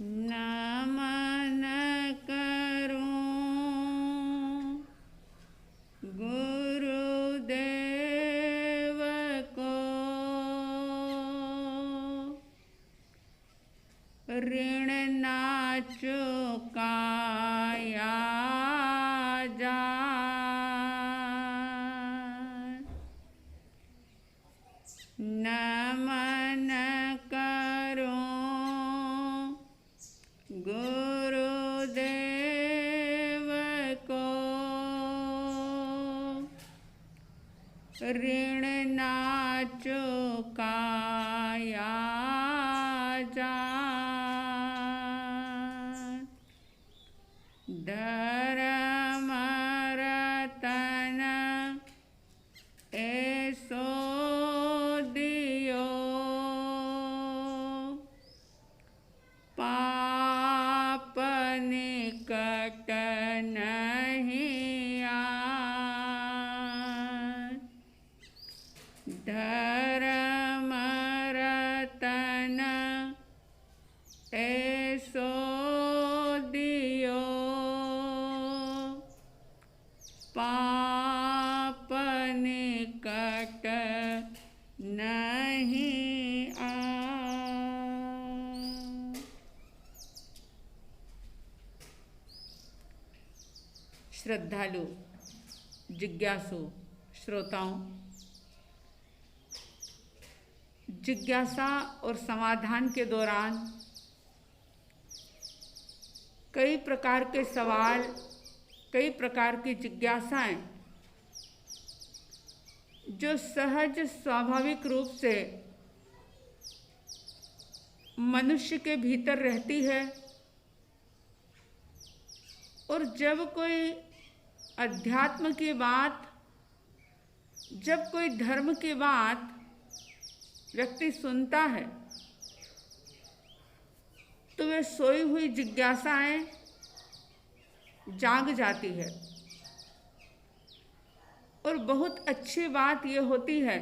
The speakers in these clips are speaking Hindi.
नमन करूं गुरुदेव को, ऋण ना चुकाया जाए। नमन करूं गुरुदेव को, ऋण ना चुकाया जाए। धर्म रतन ऐसो दियो, पाप निकट नहीं आए। धर्म रतन ऐसो दियो, पाप निकट नहीं आए। श्रद्धालु जिज्ञासु श्रोताओं, जिज्ञासा और समाधान के दौरान कई प्रकार के सवाल, कई प्रकार की जिज्ञासाएं जो सहज स्वाभाविक रूप से मनुष्य के भीतर रहती है, और जब कोई अध्यात्म की बात, जब कोई धर्म की बात व्यक्ति सुनता है तो वे सोई हुई जिज्ञासाएं जाग जाती है। और बहुत अच्छी बात ये होती है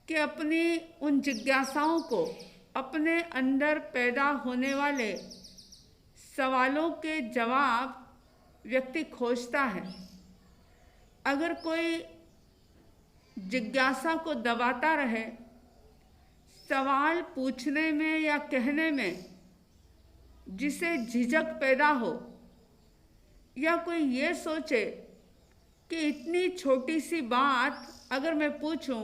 कि अपनी उन जिज्ञासाओं को, अपने अंदर पैदा होने वाले सवालों के जवाब व्यक्ति खोजता है। अगर कोई जिज्ञासा को दबाता रहे, सवाल पूछने में या कहने में जिसे झिझक पैदा हो, या कोई ये सोचे कि इतनी छोटी सी बात अगर मैं पूछूं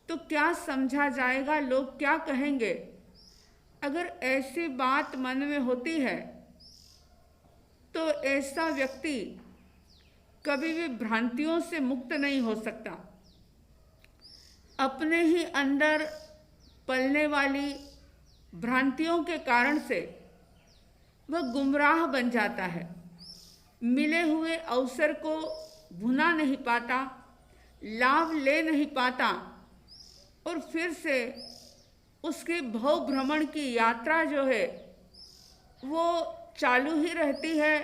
तो क्या समझा जाएगा, लोग क्या कहेंगे, अगर ऐसी बात मन में होती है तो ऐसा व्यक्ति कभी भी भ्रांतियों से मुक्त नहीं हो सकता। अपने ही अंदर पलने वाली भ्रांतियों के कारण से वह गुमराह बन जाता है, मिले हुए अवसर को भुना नहीं पाता, लाभ ले नहीं पाता, और फिर से उसकी भव भ्रमण की यात्रा जो है वो चालू ही रहती है,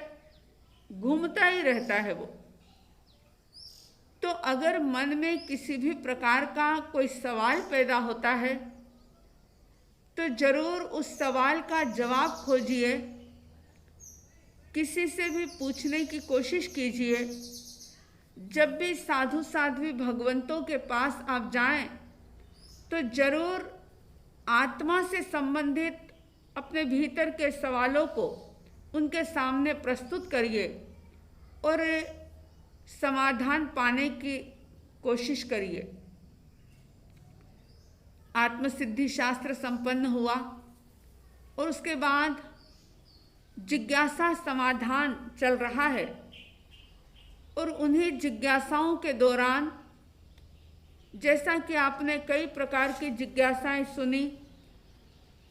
घूमता ही रहता है वो। तो अगर मन में किसी भी प्रकार का कोई सवाल पैदा होता है तो जरूर उस सवाल का जवाब खोजिए, किसी से भी पूछने की कोशिश कीजिए। जब भी साधु साध्वी भगवंतों के पास आप जाएं तो जरूर आत्मा से संबंधित अपने भीतर के सवालों को उनके सामने प्रस्तुत करिए और समाधान पाने की कोशिश करिए। आत्मसिद्धि शास्त्र संपन्न हुआ और उसके बाद जिज्ञासा समाधान चल रहा है, और उन्हीं जिज्ञासाओं के दौरान जैसा कि आपने कई प्रकार की जिज्ञासाएं सुनी,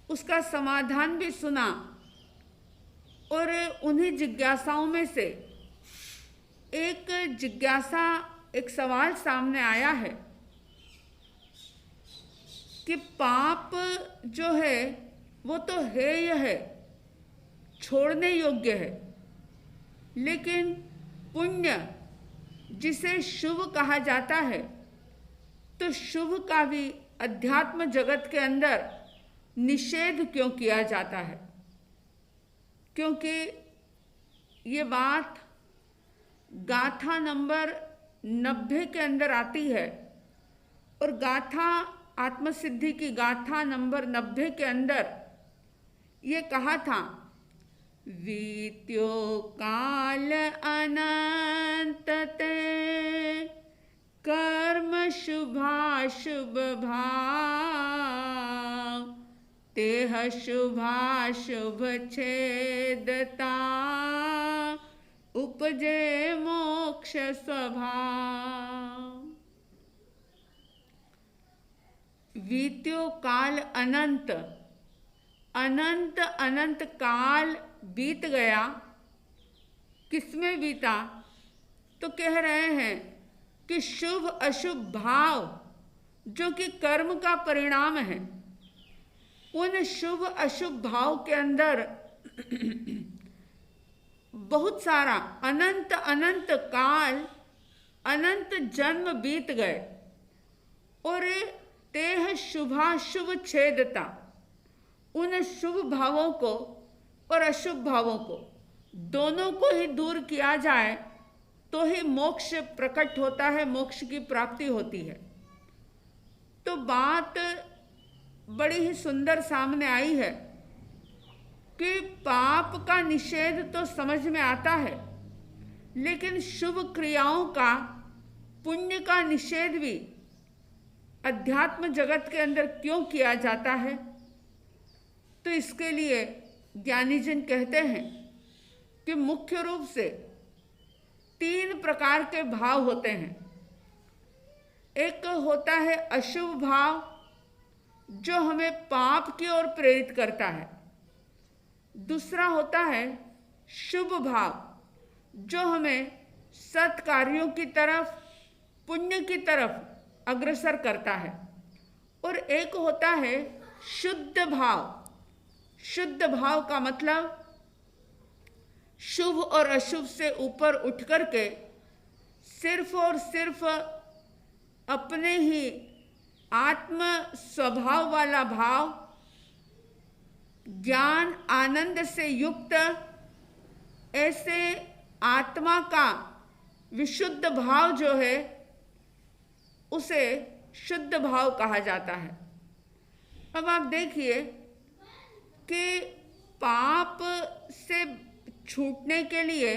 उसका समाधान भी सुना, और उन्हीं जिज्ञासाओं में से एक जिज्ञासा, एक सवाल सामने आया है कि पाप जो है वो तो हेय है, छोड़ने योग्य है, लेकिन पुण्य जिसे शुभ कहा जाता है, तो शुभ का भी अध्यात्म जगत के अंदर निषेध क्यों किया जाता है? क्योंकि ये बात गाथा नंबर 90 के अंदर आती है, और गाथा आत्मसिद्धि की गाथा नंबर 90 के अंदर ये कहा था, वीत्यो काल अनंत ते कर्म शुभाशुभ भाव, तेह शुभाशुभ छेदता उपजे मोक्ष स्वभाव। वीत्यो काल अनंत, अनंत अनंत काल बीत गया। किसमें बीता? तो कह रहे हैं कि शुभ अशुभ भाव जो कि कर्म का परिणाम है, उन शुभ अशुभ भाव के अंदर बहुत सारा अनंत अनंत काल, अनंत जन्म बीत गए, और तेह शुभाशुभ छेदता, उन शुभ भावों को और अशुभ भावों को दोनों को ही दूर किया जाए तो ही मोक्ष प्रकट होता है, मोक्ष की प्राप्ति होती है। तो बात बड़ी ही सुंदर सामने आई है कि पाप का निषेध तो समझ में आता है, लेकिन शुभ क्रियाओं का, पुण्य का निषेध भी अध्यात्म जगत के अंदर क्यों किया जाता है? तो इसके लिए ज्ञानीजन कहते हैं कि मुख्य रूप से 3 प्रकार के भाव होते हैं। एक होता है अशुभ भाव, जो हमें पाप की ओर प्रेरित करता है। दूसरा होता है शुभ भाव, जो हमें सत्कार्यों की तरफ, पुण्य की तरफ अग्रसर करता है। और एक होता है शुद्ध भाव। शुद्ध भाव का मतलब शुभ और अशुभ से ऊपर उठ करके सिर्फ और सिर्फ अपने ही आत्म स्वभाव वाला भाव, ज्ञान आनंद से युक्त ऐसे आत्मा का विशुद्ध भाव जो है, उसे शुद्ध भाव कहा जाता है। अब आप देखिए कि पाप से छूटने के लिए,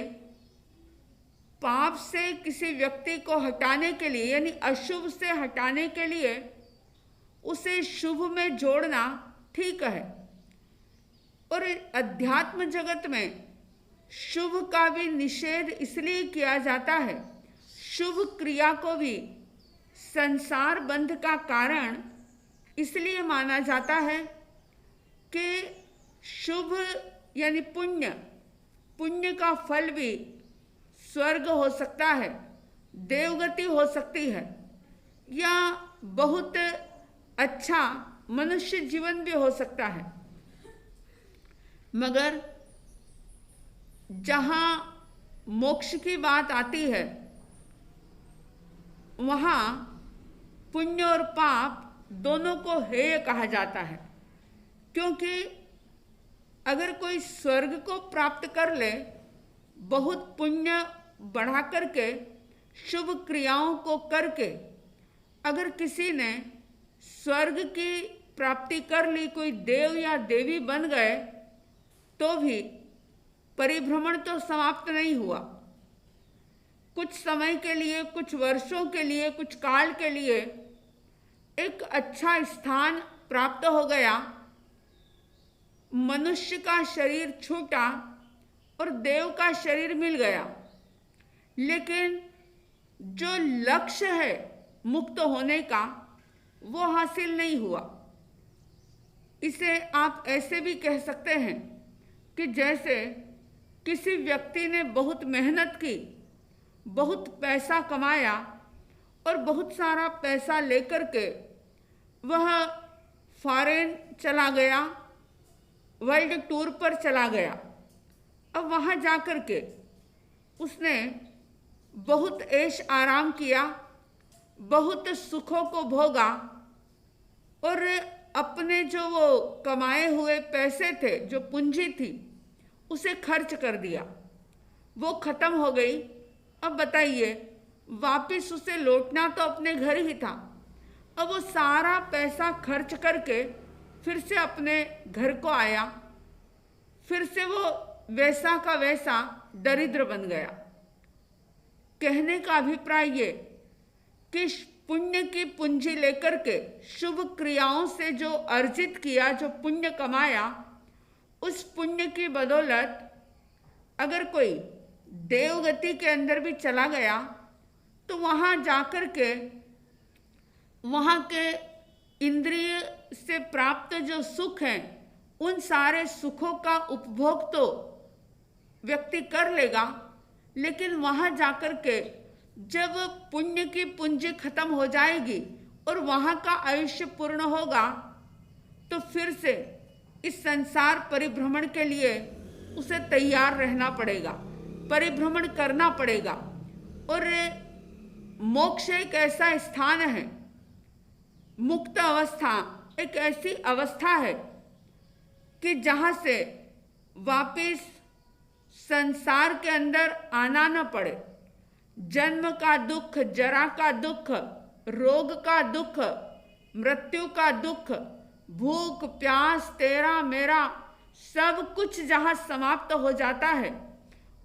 पाप से किसी व्यक्ति को हटाने के लिए, यानी अशुभ से हटाने के लिए उसे शुभ में जोड़ना ठीक है। और अध्यात्म जगत में शुभ का भी निषेध इसलिए किया जाता है, शुभ क्रिया को भी संसार बंध का कारण इसलिए माना जाता है कि शुभ यानी पुण्य, पुण्य का फल भी स्वर्ग हो सकता है, देवगति हो सकती है, या बहुत अच्छा मनुष्य जीवन भी हो सकता है। मगर जहाँ मोक्ष की बात आती है, वहाँ पुण्य और पाप दोनों को हेय कहा जाता है। क्योंकि अगर कोई स्वर्ग को प्राप्त कर ले, बहुत पुण्य बढ़ा करके, शुभ क्रियाओं को करके, अगर किसी ने स्वर्ग की प्राप्ति कर ली, कोई देव या देवी बन गए, तो भी परिभ्रमण तो समाप्त नहीं हुआ। कुछ समय के लिए, कुछ वर्षों के लिए, कुछ काल के लिए एक अच्छा स्थान प्राप्त हो गया, मनुष्य का शरीर छूटा और देव का शरीर मिल गया। लेकिन जो लक्ष्य है मुक्त होने का, वो हासिल नहीं हुआ। इसे आप ऐसे भी कह सकते हैं कि जैसे किसी व्यक्ति ने बहुत मेहनत की, बहुत पैसा कमाया और बहुत सारा पैसा लेकर के वह फॉरेन चला गया, वर्ल्ड टूर पर चला गया। अब वहाँ जाकर के उसने बहुत ऐश आराम किया, बहुत सुखों को भोगा, और अपने जो वो कमाए हुए पैसे थे, जो पूंजी थी, उसे खर्च कर दिया, वो खत्म हो गई। अब बताइए, वापिस उसे लौटना तो अपने घर ही था। अब वो सारा पैसा खर्च करके फिर से अपने घर को आया, फिर से वो वैसा का वैसा दरिद्र बन गया। कहने का अभिप्राय ये कि पुण्य की पूंजी लेकर के शुभ क्रियाओं से जो अर्जित किया, जो पुण्य कमाया, उस पुण्य की बदौलत अगर कोई देवगति के अंदर भी चला गया तो वहाँ जाकर के वहाँ के इंद्रिय से प्राप्त जो सुख हैं, उन सारे सुखों का उपभोग तो व्यक्ति कर लेगा, लेकिन वहाँ जाकर के जब पुण्य की पूंजी खत्म हो जाएगी और वहाँ का आयुष्य पूर्ण होगा तो फिर से इस संसार परिभ्रमण के लिए उसे तैयार रहना पड़ेगा, परिभ्रमण करना पड़ेगा। और मोक्ष एक ऐसा स्थान है, मुक्त अवस्था एक ऐसी अवस्था है कि जहाँ से वापिस संसार के अंदर आना न पड़े। जन्म का दुख, जरा का दुख, रोग का दुख, मृत्यु का दुख, भूख प्यास तेरा मेरा, सब कुछ जहाँ समाप्त हो जाता है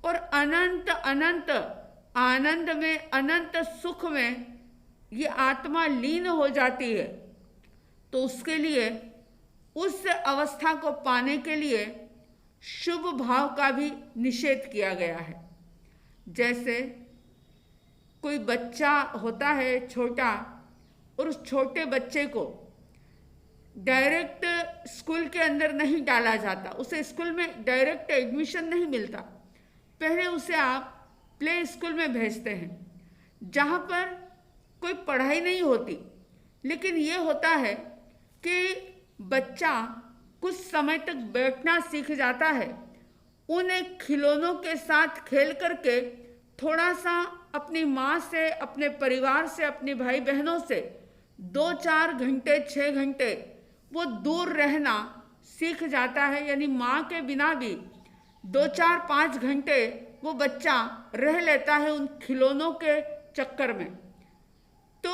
और अनंत अनंत आनंद में, अनंत सुख में ये आत्मा लीन हो जाती है, तो उसके लिए, उस अवस्था को पाने के लिए शुभ भाव का भी निषेध किया गया है। जैसे कोई बच्चा होता है छोटा, और उस छोटे बच्चे को डायरेक्ट स्कूल के अंदर नहीं डाला जाता, उसे स्कूल में डायरेक्ट एडमिशन नहीं मिलता। पहले उसे आप प्ले स्कूल में भेजते हैं, जहाँ पर कोई पढ़ाई नहीं होती, लेकिन ये होता है कि बच्चा कुछ समय तक बैठना सीख जाता है। उन खिलौनों के साथ खेल करके थोड़ा सा अपनी माँ से, अपने परिवार से, अपने भाई बहनों से 2-4 घंटे 6 घंटे वो दूर रहना सीख जाता है। यानी माँ के बिना भी 2-4-5 घंटे वो बच्चा रह लेता है उन खिलौनों के चक्कर में। तो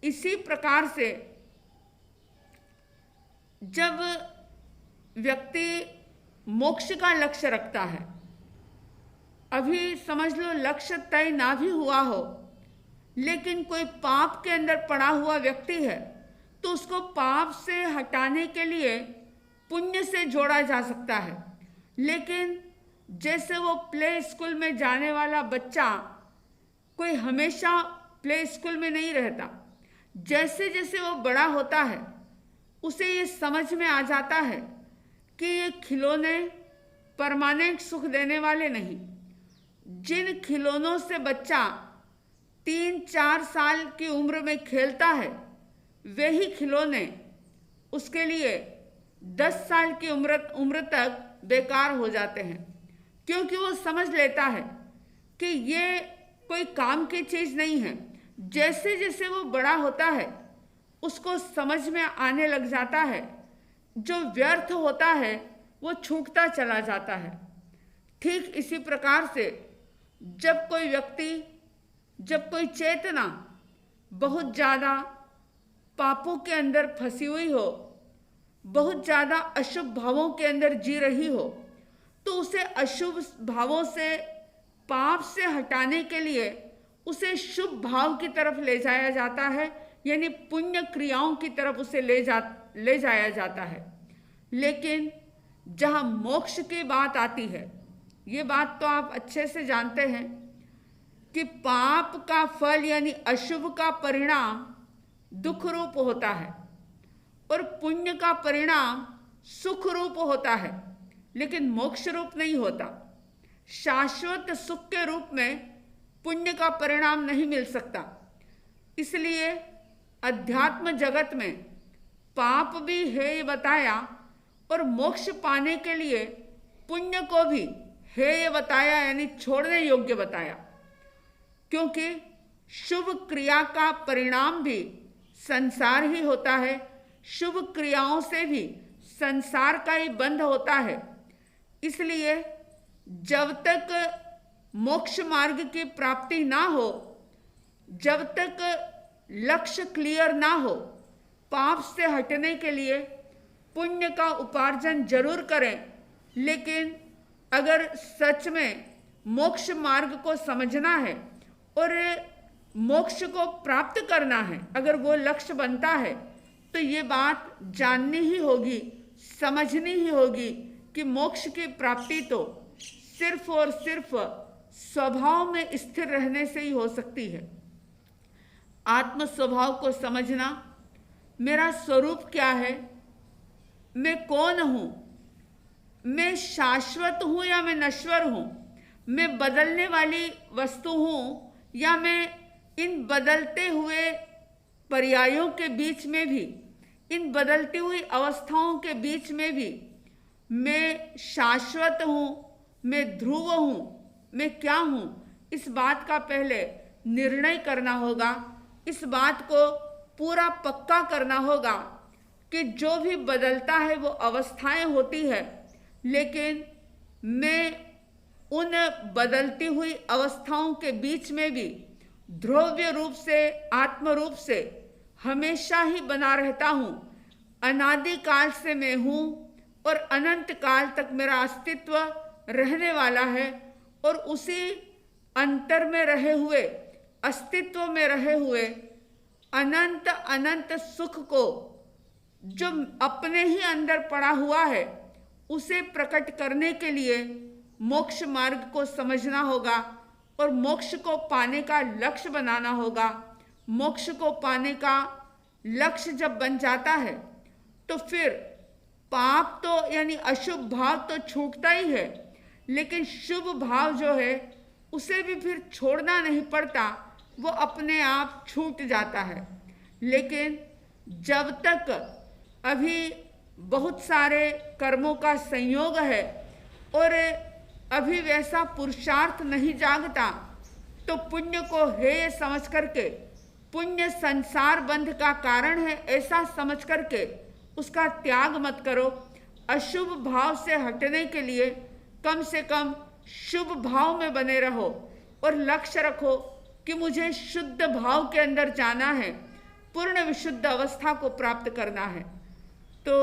इसी प्रकार से जब व्यक्ति मोक्ष का लक्ष्य रखता है, अभी समझ लो लक्ष्य तय ना भी हुआ हो, लेकिन कोई पाप के अंदर पड़ा हुआ व्यक्ति है, तो उसको पाप से हटाने के लिए पुण्य से जोड़ा जा सकता है। लेकिन जैसे वो प्ले स्कूल में जाने वाला बच्चा कोई हमेशा प्ले स्कूल में नहीं रहता, जैसे जैसे वो बड़ा होता है उसे ये समझ में आ जाता है कि ये खिलौने परमानेंट सुख देने वाले नहीं। जिन खिलौनों से बच्चा 3-4 साल की उम्र में खेलता है, वही खिलौने उसके लिए 10 साल की उम्र तक बेकार हो जाते हैं, क्योंकि वो समझ लेता है कि ये कोई काम की चीज़ नहीं है। जैसे जैसे वो बड़ा होता है उसको समझ में आने लग जाता है, जो व्यर्थ होता है वो छूटता चला जाता है। ठीक इसी प्रकार से जब कोई व्यक्ति, जब कोई चेतना बहुत ज़्यादा पापों के अंदर फंसी हुई हो, बहुत ज़्यादा अशुभ भावों के अंदर जी रही हो, तो उसे अशुभ भावों से, पाप से हटाने के लिए उसे शुभ भाव की तरफ ले जाया जाता है, यानी पुण्य क्रियाओं की तरफ उसे ले जाया जाता है। लेकिन जहाँ मोक्ष की बात आती है, ये बात तो आप अच्छे से जानते हैं कि पाप का फल यानी अशुभ का परिणाम दुख रूप होता है और पुण्य का परिणाम सुख रूप होता है, लेकिन मोक्ष रूप नहीं होता। शाश्वत सुख के रूप में पुण्य का परिणाम नहीं मिल सकता। इसलिए अध्यात्म जगत में पाप भी हेय बताया और मोक्ष पाने के लिए पुण्य को भी हेय बताया, यानी छोड़ने योग्य बताया, क्योंकि शुभ क्रिया का परिणाम भी संसार ही होता है। शुभ क्रियाओं से भी संसार का ही बंध होता है। इसलिए जब तक मोक्ष मार्ग की प्राप्ति ना हो, जब तक लक्ष्य क्लियर ना हो, पाप से हटने के लिए पुण्य का उपार्जन जरूर करें। लेकिन अगर सच में मोक्ष मार्ग को समझना है और मोक्ष को प्राप्त करना है, अगर वो लक्ष्य बनता है, तो ये बात जाननी ही होगी, समझनी ही होगी कि मोक्ष की प्राप्ति तो सिर्फ और सिर्फ स्वभाव में स्थिर रहने से ही हो सकती है। आत्म स्वभाव को समझना, मेरा स्वरूप क्या है, मैं कौन हूँ, मैं शाश्वत हूँ या मैं नश्वर हूँ, मैं बदलने वाली वस्तु हूँ या मैं इन बदलते हुए पर्यायों के बीच में भी, इन बदलती हुई अवस्थाओं के बीच में भी मैं शाश्वत हूँ, मैं ध्रुव हूँ, मैं क्या हूँ, इस बात का पहले निर्णय करना होगा। इस बात को पूरा पक्का करना होगा कि जो भी बदलता है वो अवस्थाएं होती है, लेकिन मैं उन बदलती हुई अवस्थाओं के बीच में भी ध्रुव्य रूप से, आत्म रूप से हमेशा ही बना रहता हूँ। अनादि काल से मैं हूँ और अनंत काल तक मेरा अस्तित्व रहने वाला है। और उसी अंतर में रहे हुए, अस्तित्व में रहे हुए अनंत अनंत सुख को जो अपने ही अंदर पड़ा हुआ है, उसे प्रकट करने के लिए मोक्ष मार्ग को समझना होगा और मोक्ष को पाने का लक्ष्य बनाना होगा। मोक्ष को पाने का लक्ष्य जब बन जाता है तो फिर पाप तो यानी अशुभ भाव तो छूटता ही है, लेकिन शुभ भाव जो है उसे भी फिर छोड़ना नहीं पड़ता, वो अपने आप छूट जाता है। लेकिन जब तक अभी बहुत सारे कर्मों का संयोग है और अभी वैसा पुरुषार्थ नहीं जागता, तो पुण्य को हेय समझ करके, पुण्य संसार बंध का कारण है ऐसा समझ करके उसका त्याग मत करो। अशुभ भाव से हटने के लिए कम से कम शुभ भाव में बने रहो और लक्ष्य रखो कि मुझे शुद्ध भाव के अंदर जाना है, पूर्ण विशुद्ध अवस्था को प्राप्त करना है। तो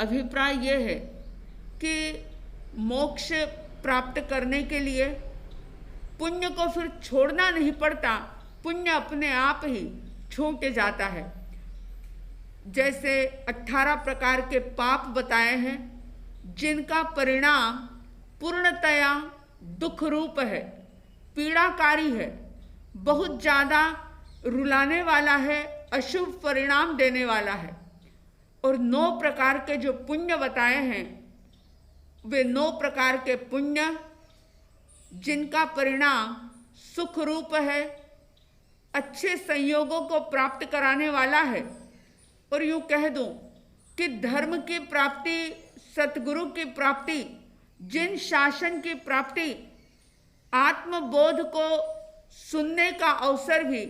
अभिप्राय ये है कि मोक्ष प्राप्त करने के लिए पुण्य को फिर छोड़ना नहीं पड़ता, पुण्य अपने आप ही छूट जाता है। जैसे 18 प्रकार के पाप बताए हैं, जिनका परिणाम पूर्णतया दुख रूप है, पीड़ाकारी है, बहुत ज़्यादा रुलाने वाला है, अशुभ परिणाम देने वाला है। और 9 प्रकार के जो पुण्य बताए हैं, वे 9 प्रकार के पुण्य जिनका परिणाम सुख रूप है, अच्छे संयोगों को प्राप्त कराने वाला है। और यूँ कह दूं कि धर्म की प्राप्ति, सतगुरु की प्राप्ति, जिन शासन की प्राप्ति, आत्मबोध को सुनने का अवसर भी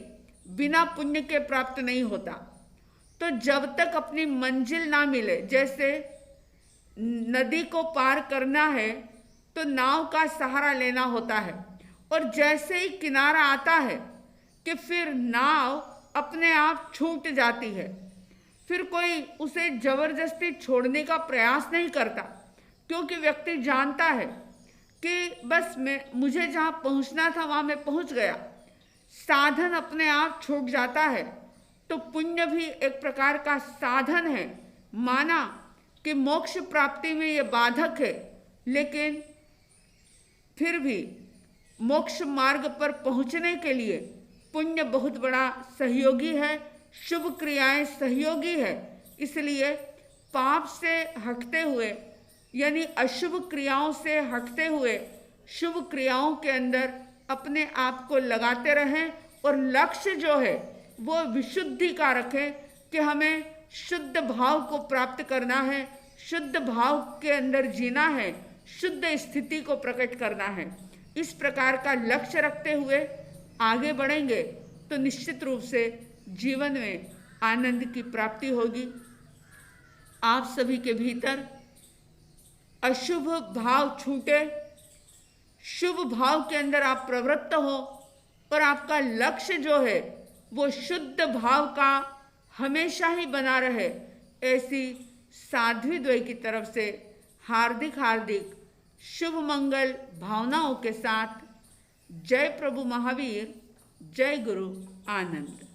बिना पुण्य के प्राप्त नहीं होता। तो जब तक अपनी मंजिल ना मिले, जैसे नदी को पार करना है तो नाव का सहारा लेना होता है, और जैसे ही किनारा आता है कि फिर नाव अपने आप छूट जाती है, फिर कोई उसे जबरदस्ती छोड़ने का प्रयास नहीं करता, क्योंकि व्यक्ति जानता है कि बस मुझे जहाँ पहुँचना था वहाँ मैं पहुँच गया, साधन अपने आप छूट जाता है। तो पुण्य भी एक प्रकार का साधन है, माना कि मोक्ष प्राप्ति में ये बाधक है, लेकिन फिर भी मोक्ष मार्ग पर पहुँचने के लिए पुण्य बहुत बड़ा सहयोगी है, शुभ क्रियाएं सहयोगी है। इसलिए पाप से हटते हुए यानी अशुभ क्रियाओं से हटते हुए शुभ क्रियाओं के अंदर अपने आप को लगाते रहें, और लक्ष्य जो है वो विशुद्धि का रखें कि हमें शुद्ध भाव को प्राप्त करना है, शुद्ध भाव के अंदर जीना है, शुद्ध स्थिति को प्रकट करना है। इस प्रकार का लक्ष्य रखते हुए आगे बढ़ेंगे तो निश्चित रूप से जीवन में आनंद की प्राप्ति होगी। आप सभी के भीतर अशुभ भाव छूटे, शुभ भाव के अंदर आप प्रवृत्त हो और आपका लक्ष्य जो है वो शुद्ध भाव का हमेशा ही बना रहे, ऐसी साध्वी द्वय की तरफ से हार्दिक हार्दिक शुभ मंगल भावनाओं के साथ जय प्रभु महावीर, जय गुरु आनंद।